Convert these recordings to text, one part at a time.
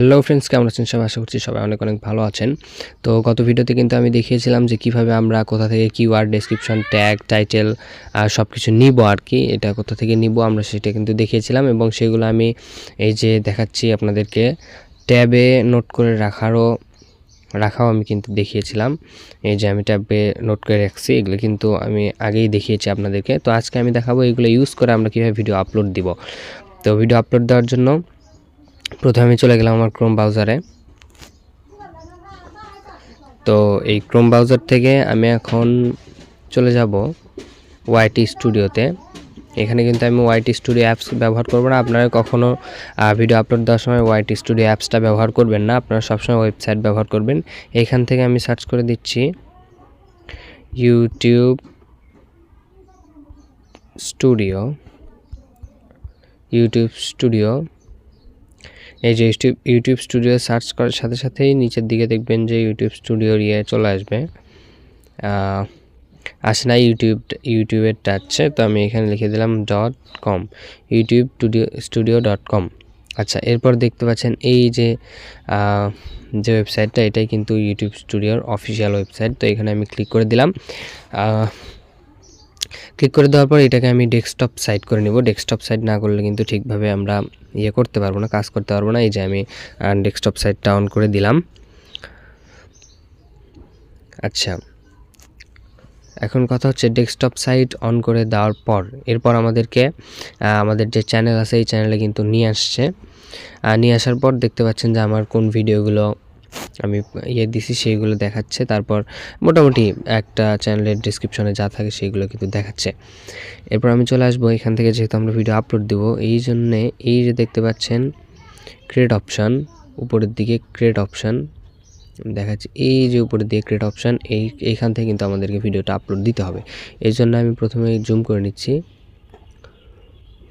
Hello friends, কেমন আছেন সবাই? আশা করছি সবাই অনেক অনেক ভালো আছেন। তো গত ভিডিওতে কিন্তু আমি দেখিয়েছিলাম যে কিভাবে আমরা কোথা থেকে কিওয়ার্ড, ডেসক্রিপশন, ট্যাগ, টাইটেল সব কিছু নিব আর কি। এটা কোথা থেকে নিব আমরা সেটা কিন্তু দেখিয়েছিলাম এবং সেগুলো আমি এই যে দেখাচ্ছি আপনাদেরকে। ট্যাবে নোট করে রাখাও আমি কিন্তু দেখিয়েছিলাম। এই যে আমি ট্যাবে নোট করে রাখছি, এগুলো কিন্তু আমি আগেই দেখিয়েছি আপনাদেরকে। তো আজকে আমি দেখাবো এগুলো ইউজ করে আমরা কীভাবে ভিডিও আপলোড দিব। তো ভিডিও আপলোড দেওয়ার জন্য প্রথমে আমি চলে গেলাম আমার ক্রোম ব্রাউজারে। তো এই ক্রোম ব্রাউজার থেকে আমি এখন চলে যাব ওয়াইটি স্টুডিওতে। এখানে কিন্তু আমি ওয়াইটি স্টুডিও অ্যাপস ব্যবহার করব না। আপনারা কখনো ভিডিও আপলোড দেওয়ার সময় ওয়াইটি স্টুডিও অ্যাপসটা ব্যবহার করবেন না, আপনারা সবসময় ওয়েবসাইট ব্যবহার করবেন। এখান থেকে আমি সার্চ করে দিচ্ছি ইউটিউব স্টুডিও। এই যে ইউটিউব স্টুডিও সার্চ করার সাথে সাথেই নিচের দিকে দেখবেন যে ইউটিউব স্টুডিওর চলে আসবে। আসে না ইউটিউবের টাচ্ছে, তো আমি এখানে লিখে দিলাম .com, youtube-studio.com। আচ্ছা, এরপর দেখতে পাচ্ছেন এই যে ওয়েবসাইটটা, এটাই কিন্তু ইউটিউব স্টুডিওর অফিসিয়াল ওয়েবসাইট। তো এখানে আমি ক্লিক করে দিলাম। ক্লিক করে দেওয়ার পর এটাকে আমি ডেস্কটপ সাইট করে নিব। ডেস্কটপ সাইট না করলে কিন্তু ঠিকভাবে আমরা করতে পারবো না, কাজ করতে পারবো না। এই যে আমি ডেস্কটপ সাইটটা অন করে দিলাম। আচ্ছা, এখন কথা হচ্ছে ডেস্কটপ সাইট অন করে দেওয়ার পর এরপর আমাদেরকে আমাদের যে চ্যানেল আছে এই চ্যানেলে কিন্তু নিয়ে আসছে। নিয়ে আসার পর দেখতে পাচ্ছেন যে আমার কোন ভিডিওগুলো আমি দিছি সেইগুলো দেখাচ্ছে। তারপর মোটামুটি একটা চ্যানেলের ডেসক্রিপশনে যা থাকে সেইগুলো কিন্তু দেখাচ্ছে। এরপর আমি চলে আসবো এখান থেকে, যেহেতু আমরা ভিডিও আপলোড দেবো এই জন্যে এই যে দেখতে পাচ্ছেন ক্রিয়েট অপশান, উপরের দিকে ক্রিয়েট অপশান দেখাচ্ছি। এই যে উপরের দিকে ক্রিয়েট অপশান, এইখান থেকে কিন্তু আমাদেরকে ভিডিওটা আপলোড দিতে হবে। এই জন্য আমি প্রথমে জুম করে নিচ্ছি।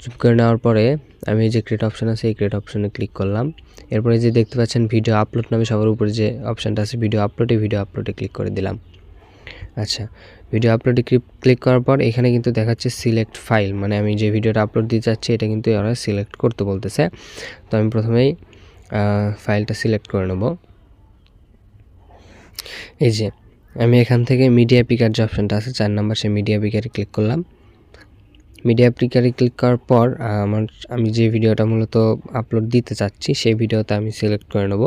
জুম করে নেওয়ার পরে আমি এই যে ক্রিয়েট অপশান আছে এই ক্রিয়েট অপশানে ক্লিক করলাম। এরপরে যে দেখতে পাচ্ছেন ভিডিও আপলোড নামে সবার উপরে যে অপশানটা আছে ভিডিও আপলোডে ক্লিক করে দিলাম। আচ্ছা, ভিডিও আপলোডে ক্লিক করার পর এখানে কিন্তু দেখাচ্ছে সিলেক্ট ফাইল, মানে আমি যে ভিডিওটা আপলোড দিতে চাচ্ছি এটা কিন্তু ওরা সিলেক্ট করতে বলতেছে। তো আমি প্রথমেই ফাইলটা সিলেক্ট করে নেব। এই যে আমি এখান থেকে মিডিয়া পিকার যে অপশানটা আছে 4 নম্বর, সেই মিডিয়া পিকারে ক্লিক করলাম। মিডিয়া পিকারে ক্লিক করার পর আমি যে ভিডিওটা মূলত আপলোড দিতে চাচ্ছি সেই ভিডিওটা আমি সিলেক্ট করে নেব।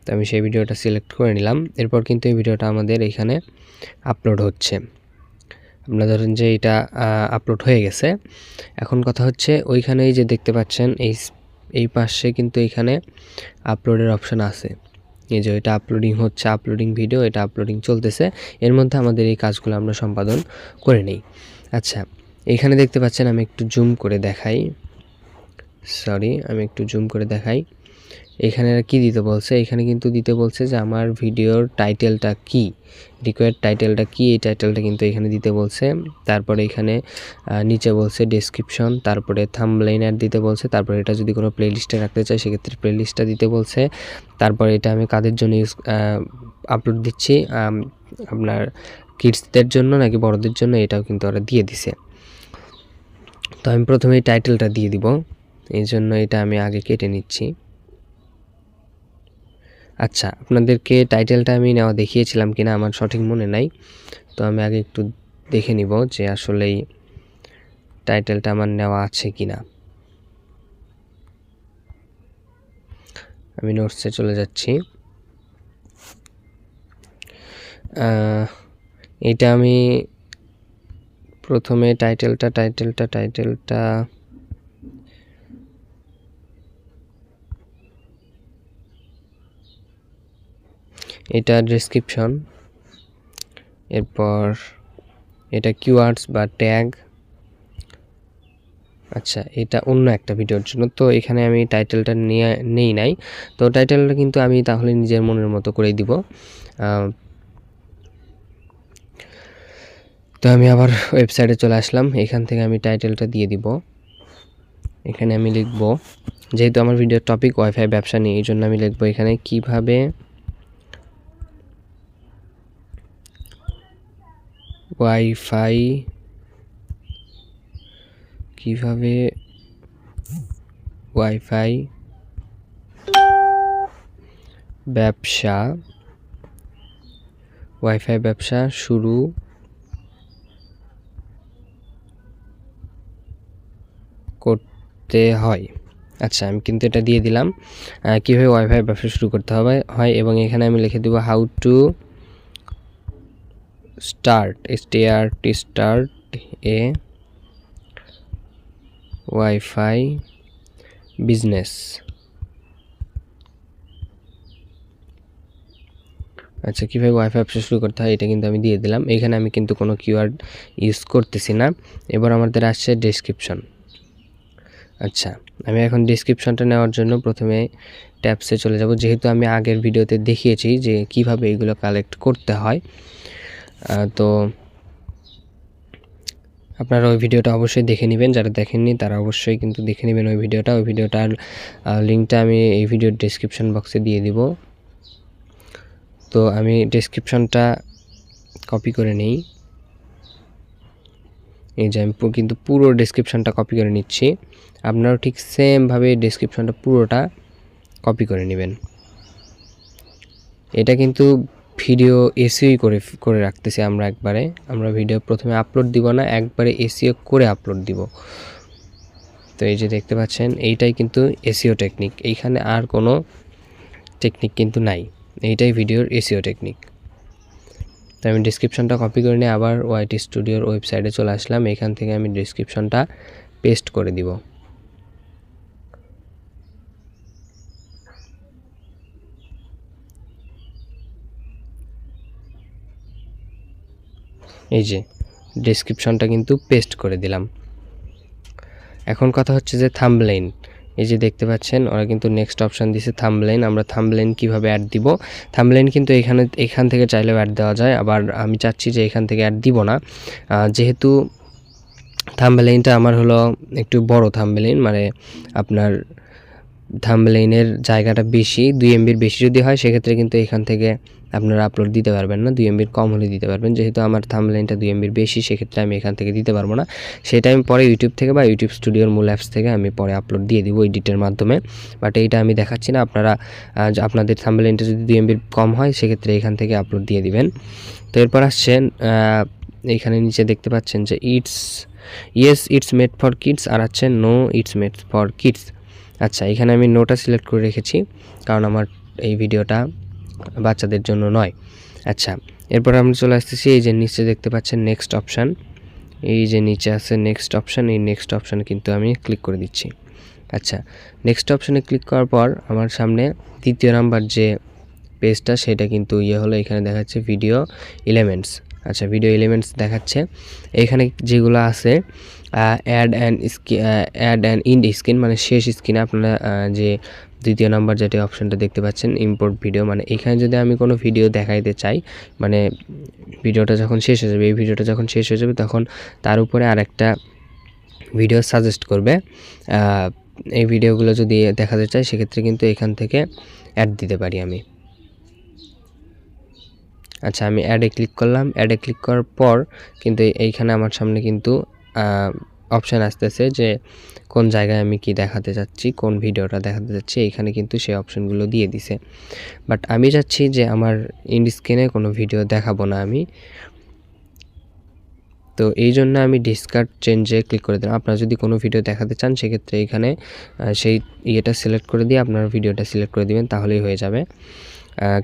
তো আমি সেই ভিডিওটা সিলেক্ট করে নিলাম। এরপর কিন্তু এই ভিডিওটা আমাদের এখানে আপলোড হচ্ছে। আপনারা ধরেন যে এটা আপলোড হয়ে গেছে। এখন কথা হচ্ছে ওইখানেই যে দেখতে পাচ্ছেন এই পাশে কিন্তু এখানে আপলোডের অপশান আছে। এই যে এটা আপলোডিং হচ্ছে, আপলোডিং ভিডিও, এটা আপলোডিং চলতেছে। এর মধ্যে আমাদের এই কাজগুলো আমরা সম্পাদন করে নিই। আচ্ছা, এখানে দেখতে পাচ্ছেন আমি একটু জুম করে দেখাই। এখানে কি দিতে বলছে? এখানে কিন্তু দিতে বলছে যে আমার ভিডিওর টাইটেলটা কি, রিকোয়ার্ড টাইটেলটা কি, এই টাইটেলটা কিন্তু এখানে দিতে বলছে। তারপরে এখানে নিচে বলছে ডেসক্রিপশন, তারপরে থাম্বনেইল দিতে বলছে। তারপরে এটা যদি কোনো প্লেলিস্টে রাখতে চাই সেক্ষেত্রে প্লেলিস্টটা দিতে বলছে। তারপরে এটা আমি কাদের জন্য আপলোড দিচ্ছি, আপনার কিডসদের জন্য নাকি বড়দের জন্য, এটাও কিন্তু ওরা দিয়ে দিছে। তো আমি প্রথমেই টাইটেলটা দিয়ে দিব, এই জন্য এটা আমি আগে কেটে নিচ্ছি। আচ্ছা, আপনাদেরকে টাইটেলটা আমি নেওয়া দেখিয়েছিলাম কিনা আমার সঠিক মনে নাই, তো আমি আগে একটু দেখে নিব যে আসলেই টাইটেলটা আমার নেওয়া আছে কিনা। আমি নোটসে চলে যাচ্ছি। এটা আমি প্রথমে টাইটেলটা এটা ডেসক্রিপশন, এরপর এটা কিওয়ার্ডস বা ট্যাগ। আচ্ছা, এটা অন্য একটা ভিডিওর জন্য, তো এখানে আমি টাইটেলটা নেই নাই। তো টাইটেলটা কিন্তু আমি তাহলে নিজের মনের মতো করেই দিব। তো আমি আবার ওয়েবসাইটে চলে আসলাম। এখান থেকে আমি টাইটেলটা দিয়ে দিব। এখানে আমি লিখব, যেহেতু আমার ভিডিওর টপিক ওয়াইফাই ব্যবসা নিয়ে, এই জন্য আমি লিখব এখানে কিভাবে ওয়াইফাই ব্যবসা ওয়াইফাই ব্যবসা শুরু করতে হয়। আচ্ছা, আমি কিন্তু এটা দিয়ে দিলাম কীভাবে ওয়াইফাই ব্যবসা শুরু করতে হয় এবং এখানে আমি লিখে দেবো how to start A wifi business. আচ্ছা, কীভাবে ওয়াইফাই ব্যবসা শুরু করতে হয় এটা কিন্তু আমি দিয়ে দিলাম। এখানে আমি কিন্তু কোনো কিওয়ার্ড ইউজ করতেছি না। এবার আমাদের আসছে ডেসক্রিপশন। আচ্ছা, আমি এখন ডেসক্রিপশনটা নেওয়ার জন্য প্রথমে ট্যাবসে চলে যাব, যেহেতু আমি আগের ভিডিওতে দেখিয়েছি যে কিভাবে এগুলো কালেক্ট করতে হয়। তো আপনারা ওই ভিডিওটা অবশ্যই দেখে নেবেন, যারা দেখেননি তারা অবশ্যই কিন্তু দেখে নেবেন ওই ভিডিওটার লিঙ্কটা আমি এই ভিডিওর ডেসক্রিপশন বক্সে দিয়ে দিব। তো আমি ডেসক্রিপশনটা কপি করে নিই। এই যে আমি কিন্তু পুরো ডেসক্রিপশনটা কপি করে নিচ্ছি। আপনারাও ঠিক সেমভাবে ডেসক্রিপশনটা পুরোটা কপি করে নেবেন। এটা কিন্তু ভিডিও এসইও করে রাখতেছি আমরা ভিডিও প্রথমে আপলোড দিব না, একবারে এসইও করে আপলোড দিব। তো এই যে দেখতে পাচ্ছেন এইটাই কিন্তু এসইও টেকনিক, এইখানে আর কোনো টেকনিক কিন্তু নাই, এইটাই ভিডিওর এসইও টেকনিক। তো আমি ডেসক্রিপশনটা কপি করে নিয়ে আবার ওয়াইটি স্টুডিওর ওয়েবসাইটে চলে আসলাম। এখান থেকে আমি ডেসক্রিপশনটা পেস্ট করে দিব। এই যে ডেসক্রিপশনটা কিন্তু পেস্ট করে দিলাম। এখন কথা হচ্ছে যে থাম্বনেইল, এই যে দেখতে পাচ্ছেন ওরা কিন্তু নেক্সট অপশান দিছে থাম্বনেইল। আমরা থাম্বনেইল কিভাবে অ্যাড দিব? থাম্বনেইল কিন্তু এখান থেকে চাইলেও অ্যাড দেওয়া যায়, আবার আমি চাচ্ছি যে এখান থেকে অ্যাড দিব না, যেহেতু থাম্বনেইলটা আমার হলো একটু বড় থাম্বনেইল, মানে আপনার থাম্বনেইলের জায়গাটা বেশি, 2 MBর বেশি যদি হয় সেক্ষেত্রে কিন্তু এখান থেকে আপনারা আপলোড দিতে পারবেন না। 2 MBর কম হলে দিতে পারবেন, যেহেতু আমার থাম্বনেইলটা 2 MBর বেশি সেক্ষেত্রে আমি এখান থেকে দিতে পারবো না। সেটা আমি পরে ইউটিউব থেকে বা ইউটিউব স্টুডিওর মূল অ্যাপস থেকে আমি পরে আপলোড দিয়ে দিব এডিটের মাধ্যমে, বাট এইটা আমি দেখাচ্ছি না। আপনারা আপনাদের থাম্বনেইলটা যদি 2 MBর কম হয় সেক্ষেত্রে এখান থেকে আপলোড দিয়ে দিবেন। তো এরপর আসছেন এইখানে নিচে দেখতে পাচ্ছেন যে ইটস মেড ফর কিডস, আর আছে no it's made for kids. আচ্ছা, এখানে আমি নোটা সিলেক্ট করে রেখেছি কারণ আমার এই ভিডিওটা বাচ্চাদের জন্য নয়। আচ্ছা, এরপর আমরা চলে আসতেছি এই যে নিচে দেখতে পাচ্ছেন নেক্সট অপশান, এই যে নিচে আছে নেক্সট অপশান, এই নেক্সট অপশানে কিন্তু আমি ক্লিক করে দিচ্ছি। আচ্ছা, নেক্সট অপশানে ক্লিক করার পর আমার সামনে 2য় নাম্বার যে পেজটা সেটা কিন্তু হলো, এখানে দেখাচ্ছে ভিডিও এলিমেন্টস। আচ্ছা, ভিডিও এলিমেন্টস দেখাচ্ছে। এখানে যেগুলো আছে অ্যাড অ্যান্ড ইন্ড স্ক্রিন, মানে শেষ স্ক্রিনে আপনারা যে 2য় নাম্বার যেটি অপশানটা দেখতে পাচ্ছেন ইম্পোর্ট ভিডিও, মানে এখানে যদি আমি কোনো ভিডিও দেখাইতে চাই, মানে ভিডিওটা যখন শেষ হয়ে যাবে, এই ভিডিওটা যখন শেষ হয়ে যাবে তখন তার উপরে আরেকটা ভিডিও সাজেস্ট করবে। এই ভিডিওগুলো যদি দেখাতে চাই সেক্ষেত্রে কিন্তু এখান থেকে অ্যাড দিতে পারি আমি। আচ্ছা, আমি অ্যাডে ক্লিক করলাম। অ্যাডে ক্লিক করার পর কিন্তু এইখানে আমার সামনে কিন্তু অপশান আসতেছে যে কোন জায়গায় আমি কি দেখাতে চাচ্ছি, কোন ভিডিওটা দেখাতে চাচ্ছি, এইখানে কিন্তু সেই অপশানগুলো দিয়ে দিছে। বাট আমি চাচ্ছি যে আমার ইন্ড স্ক্রিনে কোনো ভিডিও দেখাবো না আমি, তো এই জন্য আমি ডিসকার্ড চেঞ্জে ক্লিক করে দিলাম। আপনারা যদি কোনো ভিডিও দেখাতে চান সেক্ষেত্রে এখানে সেই ইয়েটা সিলেক্ট করে দিয়ে আপনারা ভিডিওটা সিলেক্ট করে দিবেন, তাহলেই হয়ে যাবে।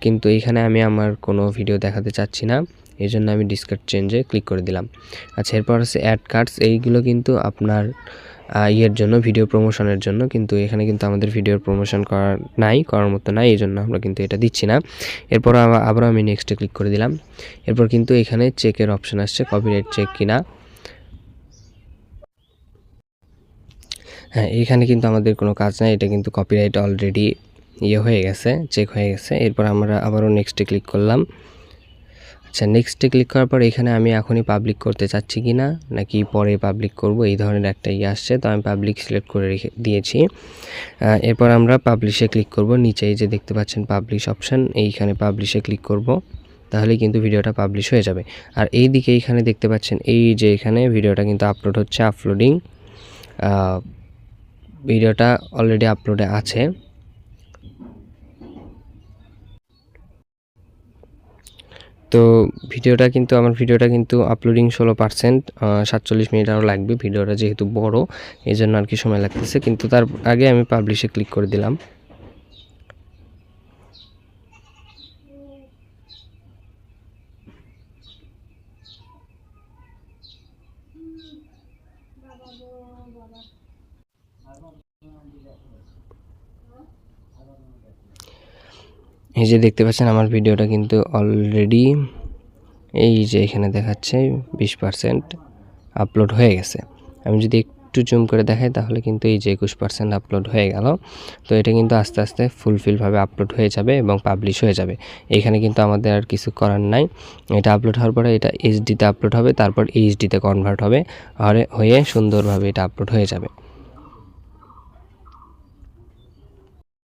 কিন্তু এইখানে আমি আমার কোনো ভিডিও দেখাতে চাচ্ছি না, এই জন্য আমি ডিসকার্ড চেঞ্জে ক্লিক করে দিলাম। আচ্ছা, এরপর আছে অ্যাড কার্ডস, এইগুলো কিন্তু আপনার ইয়ের জন্য, ভিডিও প্রমোশনের জন্য, কিন্তু এখানে কিন্তু আমাদের ভিডিওর প্রমোশন করার মতো নাই, এই জন্য আমরা কিন্তু এটা দিচ্ছি না। এরপর আবার আমি নেক্সটে ক্লিক করে দিলাম। এরপর কিন্তু এখানে চেকের অপশান আসছে, কপিরাইট চেক কিনা। হ্যাঁ, এখানে কিন্তু আমাদের কোনো কাজ নাই, এটা কিন্তু কপিরাইট অলরেডি হয়ে গেছে, চেক হয়ে গেছে। এরপর আমরা আবারও নেক্সটে ক্লিক করলাম। আচ্ছা, নেক্সটে ক্লিক করার পর এখানে আমি এখনই পাবলিক করতে চাচ্ছি কি না, নাকি পরে পাবলিক করব, এই ধরনের একটা আসছে, তো আমি পাবলিক সিলেক্ট করে রেখে দিয়েছি। এরপর আমরা পাবলিশে ক্লিক করব। নিচে এই যে দেখতে পাচ্ছেন পাবলিশ অপশান, এইখানে পাবলিশে ক্লিক করব, তাহলে কিন্তু ভিডিওটা পাবলিশ হয়ে যাবে। আর এই দিকে এইখানে দেখতে পাচ্ছেন এই যে এখানে ভিডিওটা কিন্তু আপলোড হচ্ছে, আপলোডিং, ভিডিওটা অলরেডি আপলোডে আছে। তো আমার ভিডিওটা কিন্তু আপলোডিং 16%, 47 মিনিট আরও লাগবে। ভিডিওটা যেহেতু বড় এই জন্য আর কি সময় লাগতেছে, কিন্তু তার আগে আমি পাবলিশে ক্লিক করে দিলাম। এই যে দেখতে পাচ্ছেন আমার ভিডিওটা কিন্তু অলরেডি এই যে এখানে দেখাচ্ছে 20% আপলোড হয়ে গেছে। আমি যদি একটু জুম করে দেখাই তাহলে কিন্তু এই যে 21% আপলোড হয়ে গেল। তো এটা কিন্তু আস্তে আস্তে ফুলফিলভাবে আপলোড হয়ে যাবে এবং পাবলিশ হয়ে যাবে। এখানে কিন্তু আমাদের আর কিছু করার নাই। এটা আপলোড হওয়ার পরে এটা এইচডিতে আপলোড হবে, তারপর এইচডিতে কনভার্ট হবে, হয়ে সুন্দরভাবে এটা আপলোড হয়ে যাবে।